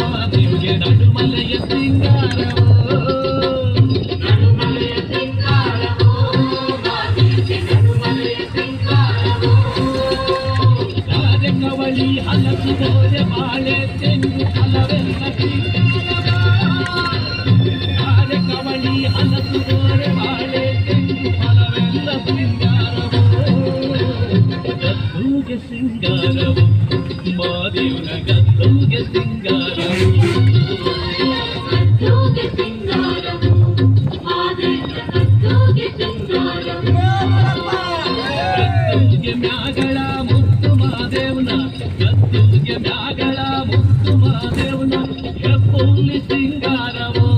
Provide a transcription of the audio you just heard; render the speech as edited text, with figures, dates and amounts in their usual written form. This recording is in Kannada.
ಮಾದೇವ್ಗೆ ನಡುಮಲೆಯ ಸಿಂಗಾರವೋ ರಾಜಕವಳಿ ಹಲಸು ಬೋರೆ ಬಾಳೆ ತೆಂಗು ಫಲವೆಲ್ಲ ರಾಜಕವಳಿ ಹಲಸು ಬೋರೆ ಬಾಳೆ ತೆಂಗು ಫಲವೆಲ್ಲ ಸಿಂಗಾರವೋ ಗದ್ದುಗೆ ಸಿಂಗಾರವೋ ಮಾದೇವನ ಗದ್ದುಗೆ ಸಿಂಗಾರವೋ ಗದ್ದುಗೆ ಮ್ಯಾಗಳ ಮುತ್ತು ಮಾದೇವನ ಗದ್ದುಗೆ ಮ್ಯಾಗಳ ಮುತ್ತು ಮಾದೇವನ ಹೆಪ್ಪುಲಿ ಸಿಂಗಾರವೋ